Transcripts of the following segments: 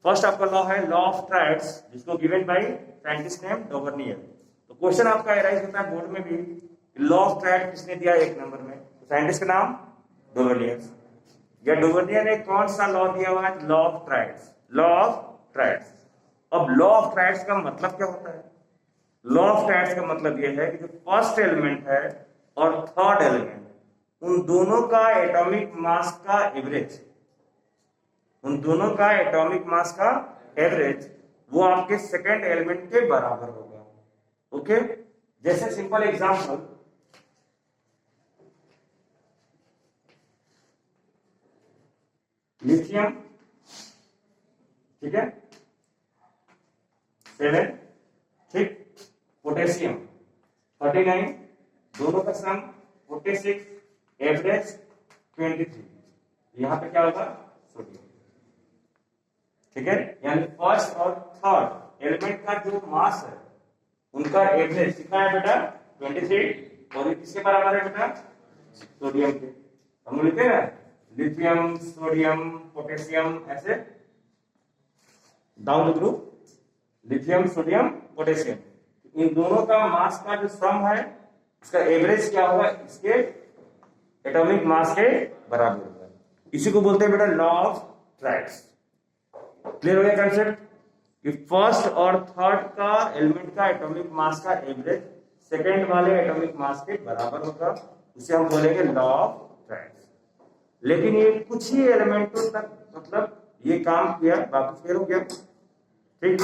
First आपका law है law of triads, जिसको गिवन बाय साइंटिस्ट नेम डोवर्नियर। तो क्वेश्चन आपका एराइज होता है बोर्ड में भी, लॉ ऑफ ट्राइड किसने दिया एक नंबर में, तो साइंटिस्ट का नाम डोवर्नियर। या डोवर्नियर ने कौन सा लॉ दिया हुआ है, law of triads, law of triads. अब लॉ ऑफ ट्राइड्स का मतलब क्या होता है, लॉ ऑफ ट्राइड्स का मतलब यह है कि जो फर्स्ट एलिमेंट है और थर्ड एलिमेंट, उन दोनों का एटॉमिक मास का एवरेज, उन दोनों का एटॉमिक मास का एवरेज वो आपके सेकेंड एलिमेंट के बराबर होगा। ओके, जैसे सिंपल एग्जांपल, लिथियम, ठीक है, 7, ठीक, पोटेशियम 39, दोनों का सम 46, एवरेज 23। यहां पे क्या होगा, सोडियम। ठीक है, यानी फर्स्ट और थर्ड एलिमेंट का जो मास है उनका एवरेज कितना है बेटा, 23, और ये किसके बराबर है बेटा, सोडियम के। हम लिखते हैं लिथियम, सोडियम, पोटेशियम, ऐसे down the group, lithium, sodium, potassium, इन दोनों का मास का जो सम है उसका एवरेज क्या होगा, इसके एटॉमिक मास के बराबर होगा। इसी को बोलते हैं बेटा लॉ ऑफ ट्राइड्स। क्लियर हो गया कंसेप्ट कि फर्स्ट और थर्ड का एलिमेंट का एटॉमिक मास का एवरेज सेकेंड वाले एटॉमिक मास के बराबर होगा, उसे हम बोलेंगे लॉ ऑफ ट्राइड्स। लेकिन ये कुछ ही एलिमेंटों तक मतलब ये काम किया, बाकी फेल हो गया। ठीक,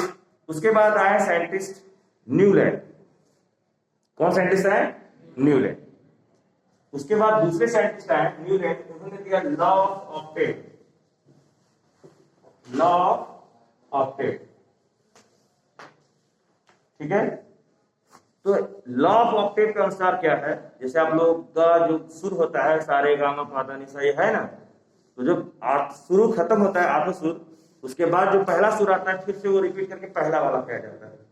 उसके बाद आए साइंटिस्ट न्यूलैंड। कौन साइंटिस्ट आए, न्यूलैंड। उसके बाद दूसरे साइंटिस्ट आए न्यूलैंड, उन्होंने दिया law of octet, law of octet. ठीक है, तो लॉ ऑफ ऑक्टेट के अनुसार क्या है, जैसे आप लोग का जो सुर होता है सारे गामा पादा निसा ये है ना, तो जब शुरू खत्म होता है आधा सुर, उसके बाद जो पहला सुर आता है फिर से वो रिपीट करके पहला वाला कह जाता है।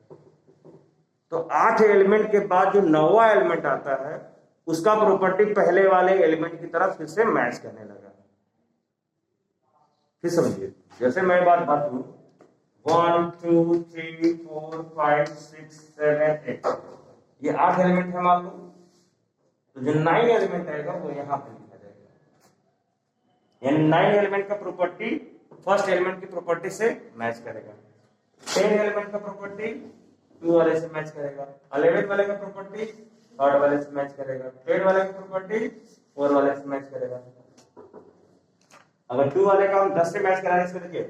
तो 8 एलिमेंट के बाद जो 9वां एलिमेंट आता है उसका प्रॉपर्टी पहले वाले एलिमेंट की तरफ फिर से मैच करने लगा। फिर समझिए, जैसे मैं बात करूं 1 2 3 4 5 6 7 8, ये 8 एलिमेंट है मान लो, तो जो 9 एलिमेंट आएगा वो यहां पे लिखा जाएगा। यानी 9 एलिमेंट का प्रॉपर्टी फर्स्ट एलिमेंट की प्रॉपर्टी से मैच करेगा, 10 एलिमेंट का प्रॉपर्टी 2 वाले से मैच करेगा, 11 वाले का प्रॉपर्टी 3rd वाले से मैच करेगा, 8 वाले की प्रॉपर्टी 4 वाले से मैच करेगा। अगर 2 वाले का हम 10 से मैच कराएं, इसमें देखिए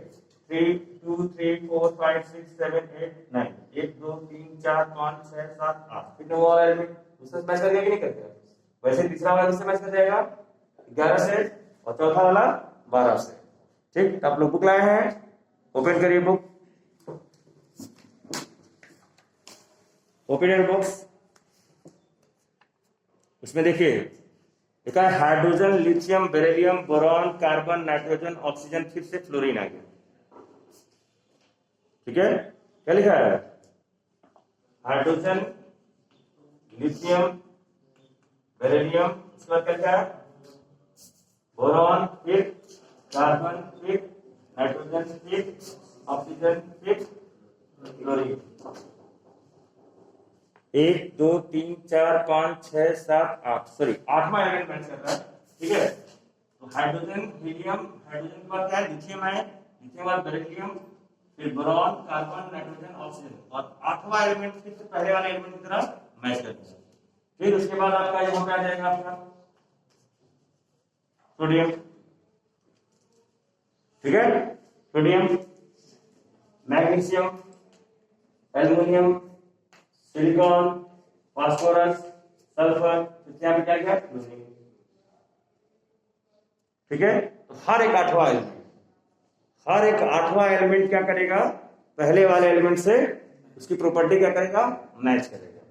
3 2 3 4 5 6 7 8 9, 1 2 3 4 5 6 7 8, कितने वो वाला एलिमेंट उससे मैच करेगा कि नहीं करेगा। वैसे तीसरा वाला किससे मैच कर जाएगा, 11 से, और चौथा वाला 12 से। ठीक, तो आप लोग बुक लाए हैं, ओपन करिए बुक, ओपन योर बुक्स। उसमें देखिए लिखा है hydrogen, lithium, beryllium, boron, carbon, nitrogen, oxygen, फिर से फ्लोरीन आ गया। ठीक है, क्या लिखा है, हाइड्रोजन, लिथियम, बेरिलियम, उसके बाद क्या है, बोरॉन, फिर कार्बन, फिर नाइट्रोजन, फिर ऑक्सीजन, फिर फ्लोरीन। 1 2 3 4 5 6 7 8, सॉरी 8वां एलिमेंट मैच कर रहा है। ठीक है, तो हाइड्रोजन, हीलियम, हाइड्रोजन के बाद क्या है, लिथियम है, लिथियम के बाद बेरिलियम, फिर बोरॉन, कार्बन, नाइट्रोजन, ऑक्सीजन, और 8वां एलिमेंट फिर से पहले वाले एलिमेंट की तरह मैच करता है। फिर उसके बाद आपका यहाँ पे आ जाएगा आपका सोडियम। ठीक है, sodium, magnesium, aluminium, silicon, phosphorus, sulphur, यहाँ पे क्या गया, क्लोरीन। ठीक है, तो हर एक 8वां एलिमेंट क्या करेगा, पहले वाले एलिमेंट से उसकी प्रॉपर्टी क्या करेगा, मैच करेगा।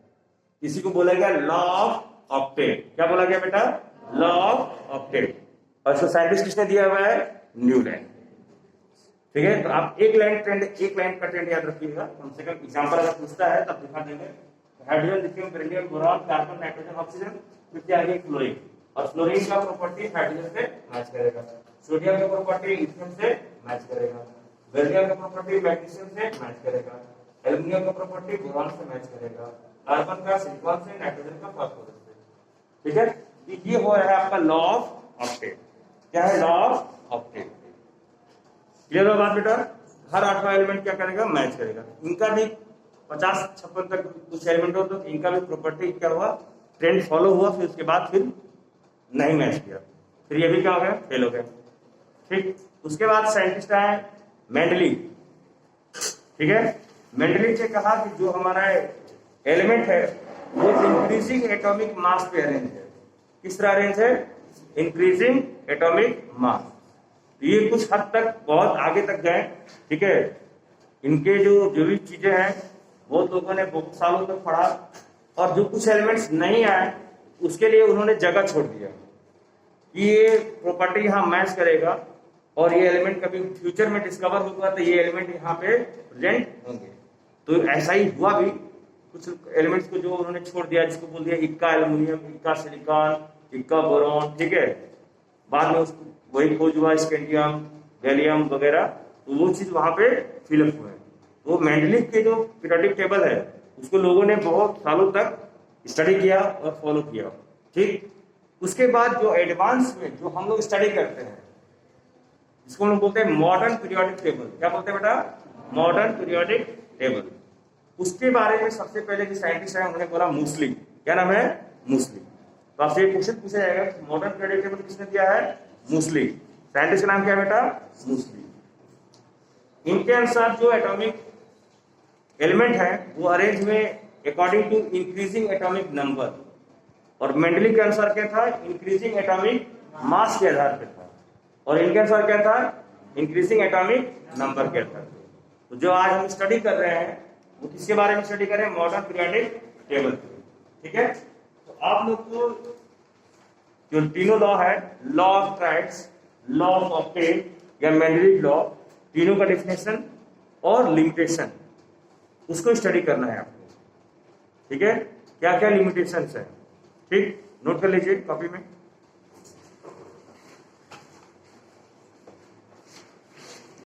इसी को बोला गया लॉ ऑफ ऑक्टेट। क्या बोला गया बेटा, लॉ ऑफ ऑक्टेट। और इसको साइंटिस्ट किसने दिया हुआ है, न्यूलैंड। ठीक है, तो आप एक लाइन का ट्रेंड याद रखिएगा, कम से कम एग्जांपल अगर पूछता है तब दिखा देंगे। Hydrogen, lithium, beryllium, boron, carbon, nitrogen, oxygen, फिर क्या है, फ्लोरीन। और फ्लोरीन का प्रॉपर्टी हाइड्रोजन से मैच करेगा, सोडियम का प्रॉपर्टी लिथियम से मैच करेगा, बेरिलियम का प्रॉपर्टी मैग्नीशियम से मैच करेगा, एल्युमिनियम का प्रॉपर्टी बोरॉन से मैच करेगा, कार्बन का सिलिकॉन से, नाइट्रोजन का फास्फोरस से। ठीक है, ये हो रहा है आपका लॉ ऑफ ऑक्टेट। क्या है? Law of octet. क्लियर हो बात बेटा? हर 8वां एलिमेंट क्या करेगा? मैच करेगा। इनका भी 50-56 तक कुछ एलिमेंट हो तो इनका भी प्रॉपर्टी क्या हुआ? ट्रेंड फॉलो हुआ, फिर उसके बाद फिर नहीं मैच किया, फिर ये भी क्या हो गया? फेल हो गया। ठीक, उसके बाद साइंटिस्ट आए मेंडली। ठीक है, मेंडली ने कहा कि जो हमारा एलिमेंट है वो इंक्रीजिंग एटॉमिक मास पे अरेंज है। किस तरह अरेंज है? Increasing atomic mass. ये कुछ हद तक बहुत आगे तक गए। ठीक है, इनके जो भी चीजें हैं बहुत लोगों ने बहुत सालों तक पढ़ा, और जो कुछ एलिमेंट्स नहीं आए उसके लिए उन्होंने जगह छोड़ दिया। ये प्रॉपर्टी यहाँ मैच करेगा और ये एलिमेंट कभी फ्यूचर में डिस्कवर होगा तो ये एलिमेंट यहाँ पे प्रेजेंट होंगे। तो ऐसा ही हुआ भी, कुछ एलिमेंट्स को जो उन्होंने छोड़ दिया, जिसको बोल दिया इक्का एल्युमिनियम, इक्का सिलिकॉन, इक्का बोरॉन। ठीक है, बाद में उसको वही खोज हुआ स्कैंडियम, गैलियम वगैरह, तो वो चीज वहां पे फिलअप हुए। तो मेंडलीव के जो पीरियोडिक टेबल है उसको लोगों ने बहुत सालों तक स्टडी किया और फॉलो किया। ठीक, उसके बाद जो एडवांस में जो हम लोग स्टडी करते हैं इसको हम लोग बोलते हैं मॉडर्न पीरियोडिक टेबल। क्या बोलते हैं बेटा? Modern periodic table. उसके बारे में सबसे पहले जो साइंटिस्ट है उन्होंने बोला मूसली। क्या नाम है? मूसली। तो आपसे एक क्वेश्चन पूछा जाएगा कि मॉडर्न पीरियोडिक टेबल किसने दिया है? मूसली। साइंटिस्ट का नाम क्या है बेटा? मूसली। इनके अनुसार जो एटॉमिक एलिमेंट है वो अरेंज में according to increasing atomic number, और मेंडली के अनुसार क्या था? इंक्रीजिंग एटॉमिक मास के आधार पर था, और इनके अनुसार क्या था? इंक्रीजिंग एटॉमिक नंबर के आधार पर। तो जो आज हम स्टडी कर रहे हैं वो किसके बारे में स्टडी कर रहे हैं? Modern periodic table. ठीक है, तो आप लोग को जो तीनों लॉ है, law of triads, law of octet या मेंडलीव लॉ, तीनों का डेफिनेशन और लिमिटेशन, उसको स्टडी करना है आपको। ठीक है, क्या क्या लिमिटेशंस है? ठीक, नोट कर लीजिए कॉपी में।